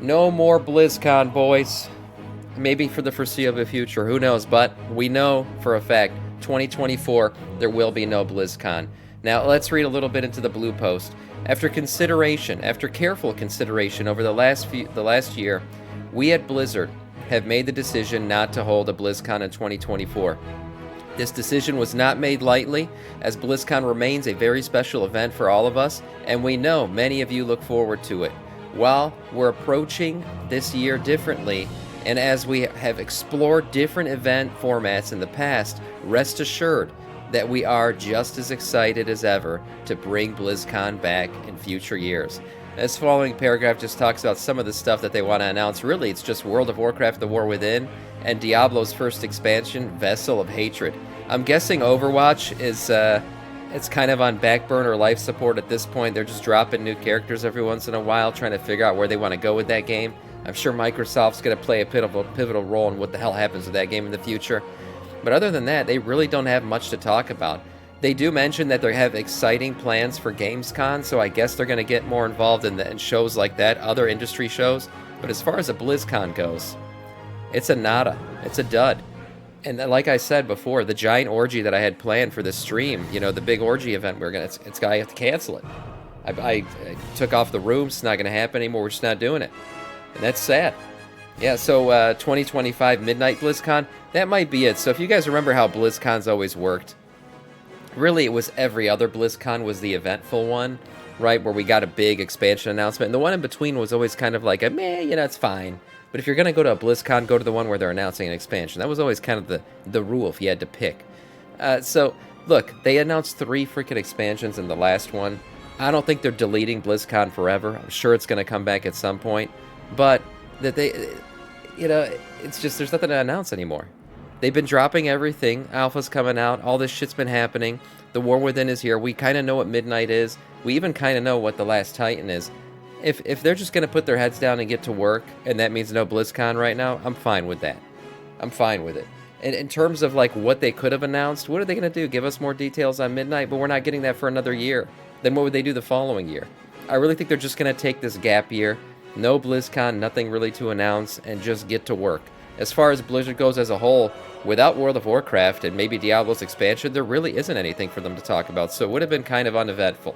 No more BlizzCon, boys. Maybe for the foreseeable future, who knows? But we know for a fact 2024 there will be no BlizzCon. Now let's read a little bit into the blue post. After careful consideration over the last year, we at Blizzard have made the decision not to hold a BlizzCon in 2024. This decision was not made lightly, as BlizzCon remains a very special event for all of us, and we know many of you look forward to it. While we're approaching this year differently, and as we have explored different event formats in the past, rest assured that we are just as excited as ever to bring BlizzCon back in future years. This following paragraph just talks about some of the stuff that they want to announce. Really, it's just World of Warcraft: The War Within and Diablo's first expansion, Vessel of Hatred. I'm guessing Overwatch is it's kind of on back burner life support at this point. They're just dropping new characters every once in a while, trying to figure out where they want to go with that game. I'm sure Microsoft's going to play a pivotal role in what the hell happens with that game in the future. But other than that, they really don't have much to talk about. They do mention that they have exciting plans for Gamescom, so I guess they're going to get more involved in shows like that, other industry shows. But as far as a BlizzCon goes, it's a nada. It's a dud. And like I said before, the giant orgy that I had planned for this stream, the big orgy event, I have to cancel it. I took off the room. It's not going to happen anymore. We're just not doing it. And that's sad. Yeah, so 2025 Midnight BlizzCon, that might be it. So if you guys remember how BlizzCon's always worked, really it was every other BlizzCon was the eventful one, right, where we got a big expansion announcement. And the one in between was always kind of like, it's fine. But if you're going to go to a BlizzCon, go to the one where they're announcing an expansion. That was always kind of the rule if you had to pick. So, look, they announced 3 freaking expansions in the last one. I don't think they're deleting BlizzCon forever. I'm sure it's going to come back at some point. But that it's just there's nothing to announce anymore. They've been dropping everything. Alpha's coming out. All this shit's been happening. The War Within is here. We kind of know what Midnight is. We even kind of know what The Last Titan is. If they're just going to put their heads down and get to work, and that means no BlizzCon right now, I'm fine with that. I'm fine with it. And in terms of like what they could have announced, what are they going to do? Give us more details on Midnight? But we're not getting that for another year. Then what would they do the following year? I really think they're just going to take this gap year. No BlizzCon, nothing really to announce, and just get to work. As far as Blizzard goes as a whole, without World of Warcraft and maybe Diablo's expansion, there really isn't anything for them to talk about, so it would have been kind of uneventful.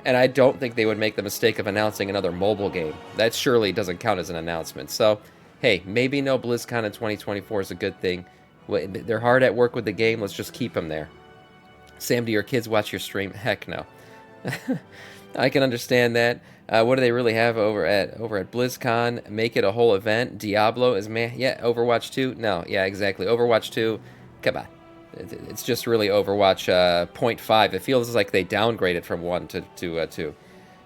And I don't think they would make the mistake of announcing another mobile game. That surely doesn't count as an announcement. So, hey, maybe no BlizzCon in 2024 is a good thing. They're hard at work with the game, let's just keep them there. Sam, do your kids watch your stream? Heck no. I can understand that. What do they really have over at BlizzCon? Make it a whole event. Diablo is Overwatch 2? No, yeah, exactly. Overwatch 2, come on. It's just really Overwatch 0.5. It feels like they downgraded from 1 to 2.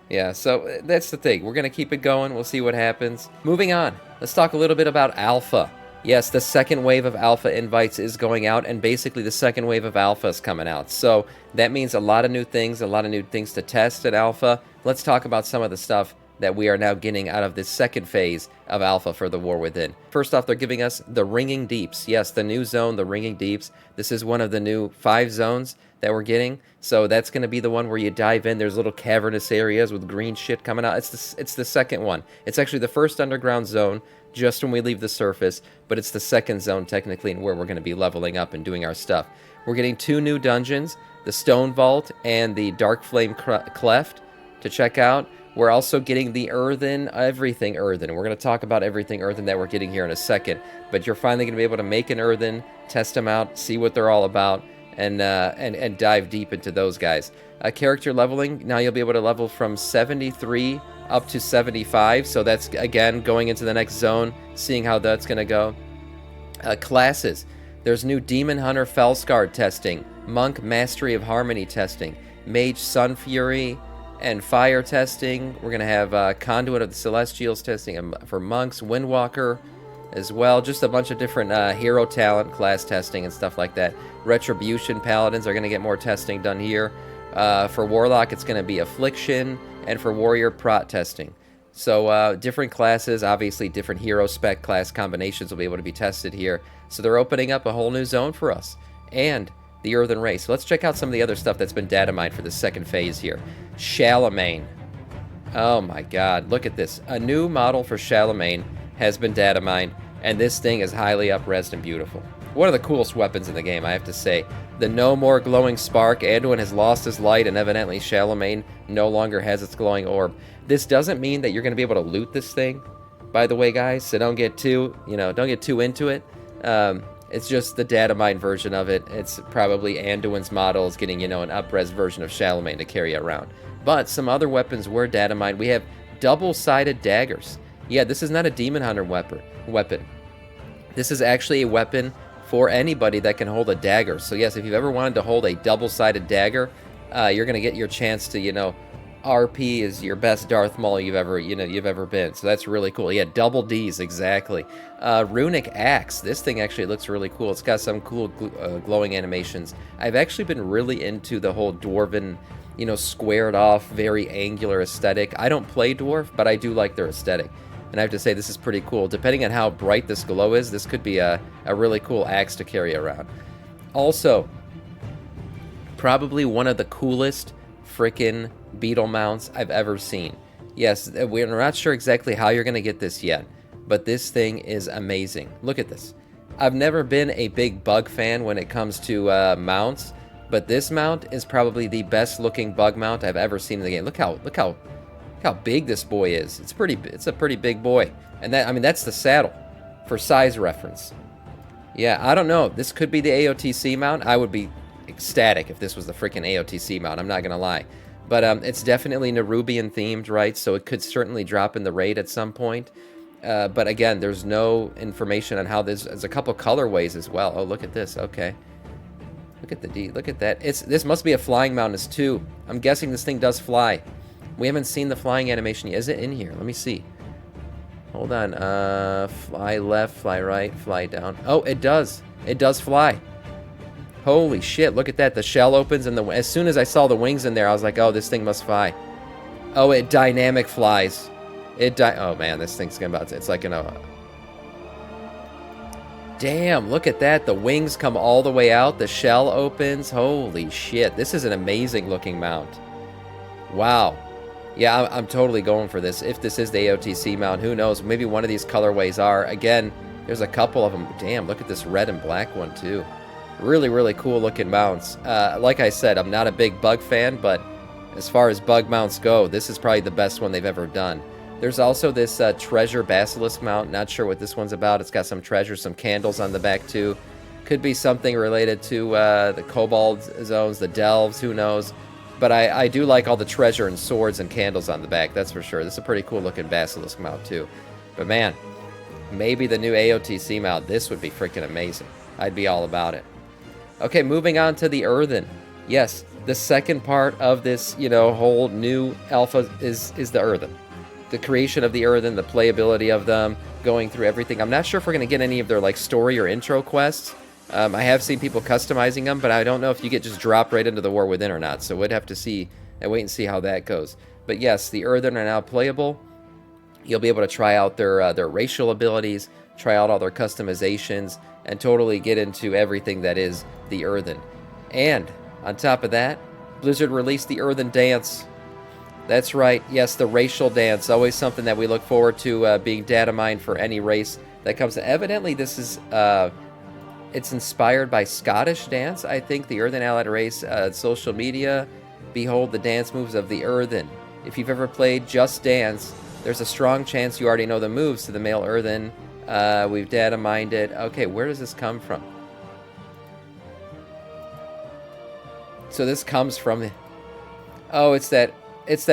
Yeah, so that's the thing. We're going to keep it going. We'll see what happens. Moving on. Let's talk a little bit about Alpha. Yes, the second wave of Alpha invites is going out, and basically the second wave of Alpha is coming out. So that means a lot of new things to test at Alpha. Let's talk about some of the stuff that we are now getting out of this second phase of Alpha for the War Within. First off, they're giving us the Ringing Deeps. Yes, the new zone, the Ringing Deeps. This is one of the new 5 zones that we're getting. So that's going to be the one where you dive in. There's little cavernous areas with green shit coming out. It's the second one. It's actually the first underground zone just when we leave the surface, but it's the second zone technically and where we're going to be leveling up and doing our stuff. We're getting 2 new dungeons, the Stone Vault and the Dark Flame Cleft to check out. We're also getting the everything earthen. We're going to talk about everything earthen that we're getting here in a second, but you're finally going to be able to make an earthen, test them out, see what they're all about, and dive deep into those guys. Character leveling, now you'll be able to level from 73 up to 75, so that's, again, going into the next zone, seeing how that's going to go. Classes, there's new Demon Hunter Fellscard testing, Monk Mastery of Harmony testing, Mage Sun Fury and Fire testing. We're going to have Conduit of the Celestials testing for Monks, Windwalker as well, just a bunch of different hero talent, class testing and stuff like that. Retribution Paladins are going to get more testing done here. For Warlock, it's going to be Affliction, and for Warrior, Prot testing. So different classes, obviously different hero spec class combinations will be able to be tested here. So they're opening up a whole new zone for us. And the Earthen Race. So let's check out some of the other stuff that's been data mined for the second phase here. Shaman. Oh my god, look at this. A new model for Shaman has been data mined, and this thing is highly up-resed and beautiful. One of the coolest weapons in the game, I have to say. The no more glowing spark. Anduin has lost his light, and evidently Shaman no longer has its glowing orb. This doesn't mean that you're going to be able to loot this thing, by the way, guys, so don't get too, don't get too into it. It's just the data mine version of it. It's probably Anduin's models getting, an up-res version of Shaman to carry around. But some other weapons were data mined. We have double-sided daggers. Yeah, this is not a Demon Hunter weapon. This is actually a weapon for anybody that can hold a dagger. So yes, if you've ever wanted to hold a double-sided dagger, you're going to get your chance to, RP is your best Darth Maul you've ever been. So that's really cool. Yeah, double Ds, exactly. Runic Axe. This thing actually looks really cool. It's got some cool glowing animations. I've actually been really into the whole dwarven, squared off, very angular aesthetic. I don't play dwarf, but I do like their aesthetic. And I have to say, this is pretty cool. Depending on how bright this glow is, this could be a really cool axe to carry around. Also, probably one of the coolest frickin' beetle mounts I've ever seen. Yes, we're not sure exactly how you're going to get this yet, but this thing is amazing. Look at this. I've never been a big bug fan when it comes to mounts, but this mount is probably the best looking bug mount I've ever seen in the game. Look how big this boy is. It's a pretty big boy. And that's the saddle for size reference. Yeah, I don't know. This could be the AOTC mount. I would be ecstatic if this was the freaking AOTC mount. I'm not going to lie. But it's definitely Nerubian themed, right? So it could certainly drop in the raid at some point. But again, there's no information on how this. There's a couple colorways as well. Oh, look at this. Okay. Look at the D. Look at that. This must be a flying mount as too. I'm guessing this thing does fly. We haven't seen the flying animation yet. Is it in here? Let me see. Hold on. Fly left, fly right, fly down. Oh, it does. It does fly. Holy shit, look at that. The shell opens, and as soon as I saw the wings in there, I was like, oh, this thing must fly. Oh, it dynamic flies. Oh, man, this thing's going to... It's like Damn, look at that. The wings come all the way out. The shell opens. Holy shit. This is an amazing looking mount. Wow. Yeah, I'm totally going for this. If this is the AOTC mount, who knows? Maybe one of these colorways are. Again, there's a couple of them. Damn, look at this red and black one, too. Really, really cool looking mounts. Like I said, I'm not a big bug fan, but as far as bug mounts go, this is probably the best one they've ever done. There's also this treasure basilisk mount. Not sure what this one's about. It's got some treasures, some candles on the back, too. Could be something related to the Kobold zones, the Delves, who knows. But I do like all the treasure and swords and candles on the back, that's for sure. This is a pretty cool looking basilisk mount, too. But man, maybe the new AOTC mount, this would be freaking amazing. I'd be all about it. Okay, moving on to the Earthen. Yes, the second part of this, whole new alpha is the Earthen. The creation of the Earthen, the playability of them, going through everything. I'm not sure if we're going to get any of their story or intro quests. I have seen people customizing them, but I don't know if you get just dropped right into the War Within or not. So we'd have to see and wait and see how that goes. But yes, the Earthen are now playable. You'll be able to try out their racial abilities, try out all their customizations, and totally get into everything that is the Earthen. And on top of that, Blizzard released the Earthen Dance. That's right, yes, the racial dance. Always something that we look forward to being data mined for any race that comes. Evidently, this is it's inspired by Scottish dance. I think the Earthen allied race. Social media, behold the dance moves of the Earthen. If you've ever played Just Dance, there's a strong chance you already know the moves to the male Earthen. We've data mined it. Okay, where does this come from? So this comes from... Oh, it's that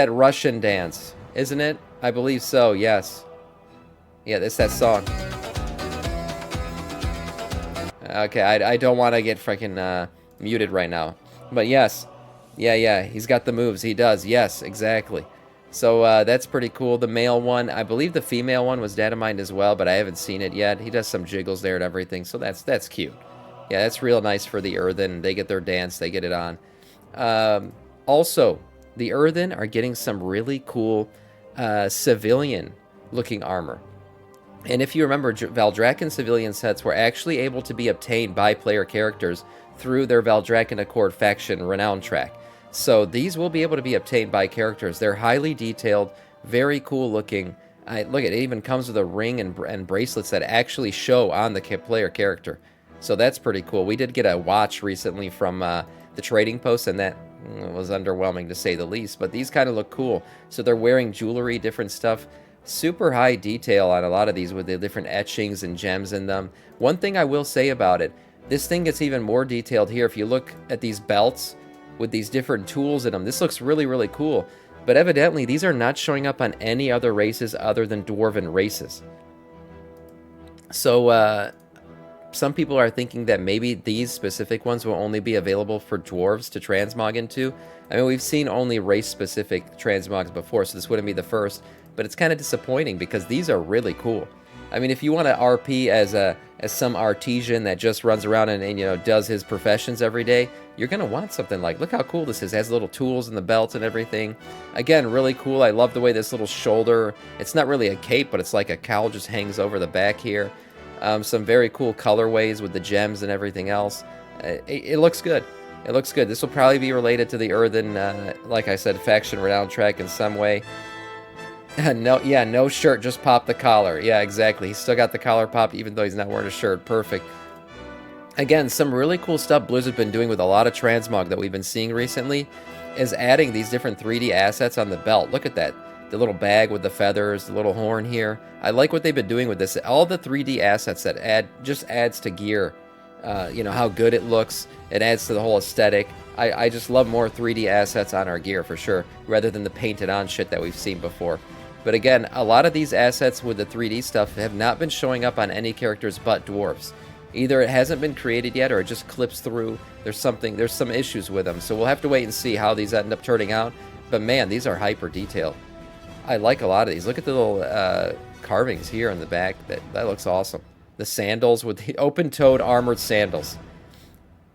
Russian dance, isn't it? I believe so, yes. Yeah, it's that song. Okay, I don't want to get freaking muted right now. But yes. Yeah, he's got the moves. He does, yes, exactly. So that's pretty cool. The male one, I believe the female one was data mined as well, but I haven't seen it yet. He does some jiggles there and everything, so that's cute. Yeah, that's real nice for the Earthen. They get their dance, they get it on. Also, the Earthen are getting some really cool civilian-looking armor. And if you remember, Valdrakken civilian sets were actually able to be obtained by player characters through their Valdrakken Accord faction renown track. So these will be able to be obtained by characters. They're highly detailed, Very cool looking. Look, it even comes with a ring and bracelets that actually show on the player character. So that's pretty cool. We did get a watch recently from the trading post, and that was underwhelming to say the least. But these kind of look cool. So they're wearing jewelry, different stuff. Super high detail on a lot of these with the different etchings and gems in them. One thing I will say about it, this thing gets even more detailed here. If you look at these belts with these different tools in them, this looks really, really cool. But evidently, these are not showing up on any other races other than Dwarven races. So, some people are thinking that maybe these specific ones will only be available for Dwarves to transmog into. I mean, we've seen only race-specific transmogs before, so this wouldn't be the first. But it's kind of disappointing because these are really cool. I mean, if you want to RP as some artisan that just runs around and you know, does his professions every day, you're going to want something like, look how cool this is. It has little tools in the belt and everything. Again, really cool. I love the way this little shoulder, it's not really a cape, but it's like a cowl just hangs over the back here. Some very cool colorways with the gems and everything else. It looks good. It looks good. This will probably be related to the Earthen, like I said, faction renown track in some way. No shirt, just pop the collar. Yeah, exactly. He's still got the collar popped even though he's not wearing a shirt. Perfect. Again, some really cool stuff Blizzard's been doing with a lot of transmog that we've been seeing recently is adding these different 3D assets on the belt. Look at that. The little bag with the feathers, the little horn here. I like what they've been doing with this. All the 3D assets that just adds to gear. You know, how good it looks. It adds to the whole aesthetic. I just love more 3D assets on our gear for sure, rather than the painted on shit that we've seen before. But again, a lot of these assets with the 3D stuff have not been showing up on any characters but dwarves. Either it hasn't been created yet or it just clips through. There's some issues with them. So we'll have to wait and see how these end up turning out. But man, these are hyper detailed. I like a lot of these. Look at the little carvings here in the back. That looks awesome. The sandals with the open-toed armored sandals.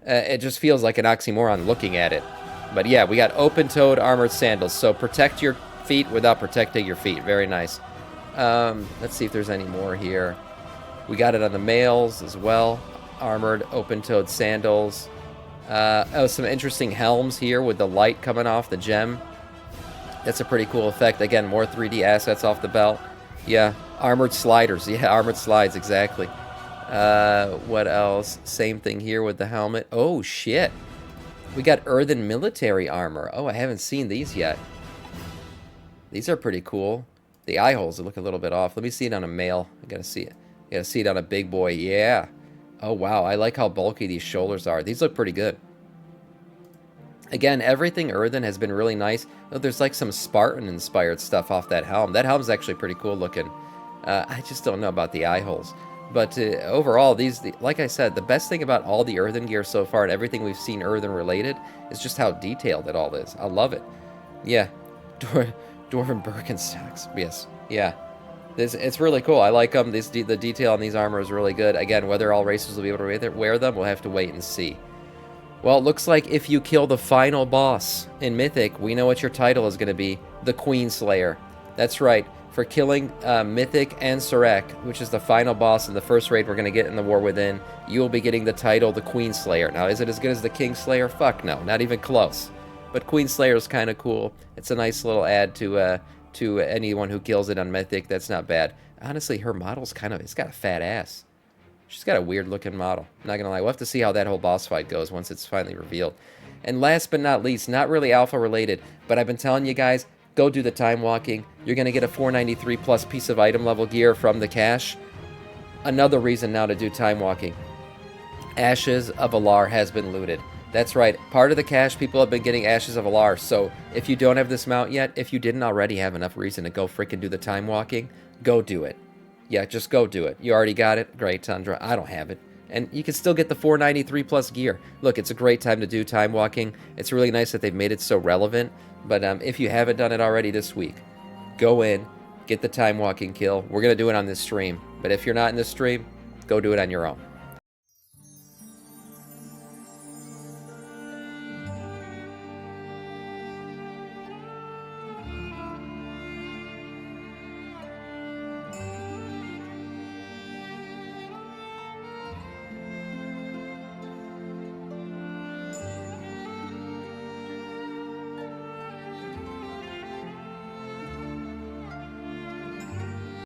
It just feels like an oxymoron looking at it. But yeah, we got open-toed armored sandals. So protect your feet without protecting your feet. Very nice. Let's see if there's any more here. We got it on the males as well. Armored open-toed sandals. Some interesting helms here with the light coming off the gem. That's a pretty cool effect. Again, more 3D assets off the belt. Yeah, armored sliders. Yeah, armored slides, exactly. What else? Same thing here with the helmet. Oh, shit. We got earthen military armor. Oh, I haven't seen these yet. These are pretty cool. The eye holes look a little bit off. Let me see it on a male. I gotta see it. I gotta see it on a big boy. Yeah. Oh, wow. I like how bulky these shoulders are. These look pretty good. Again, everything earthen has been really nice. Oh, there's like some Spartan-inspired stuff off that helm. That helm's actually pretty cool looking. I just don't know about the eye holes. But overall, like I said, the best thing about all the earthen gear so far and everything we've seen earthen related is just how detailed it all is. I love it. Yeah. Dwarven Birkenstocks. Yes. Yeah. It's really cool. I like them. The detail on these armor is really good. Again, whether all races will be able to wear them, we'll have to wait and see. Well, it looks like if you kill the final boss in Mythic, we know what your title is going to be. The Queen Slayer. That's right. For killing Mythic and Serac, which is the final boss in the first raid we're going to get in the War Within, you will be getting the title The Queen Slayer. Now, is it as good as the King Slayer? Fuck no. Not even close. But Queen Slayer is kind of cool. It's a nice little add to anyone who kills it on Mythic. That's not bad. Honestly, her model's it's got a fat ass. She's got a weird looking model. I'm not gonna lie, we'll have to see how that whole boss fight goes once it's finally revealed. And last but not least, not really alpha related, but I've been telling you guys, go do the time walking. You're gonna get a 493 plus piece of item level gear from the cache. Another reason now to do time walking. Ashes of Alar has been looted. That's right, part of the cache, people have been getting Ashes of Alar, so if you don't have this mount yet, if you didn't already have enough reason to go freaking do the time walking, go do it. Yeah, just go do it. You already got it? Great, Tundra. I don't have it. And you can still get the 493 plus gear. Look, it's a great time to do time walking. It's really nice that they've made it so relevant. But if you haven't done it already this week, go in, get the time walking kill. We're going to do it on this stream. But if you're not in this stream, go do it on your own.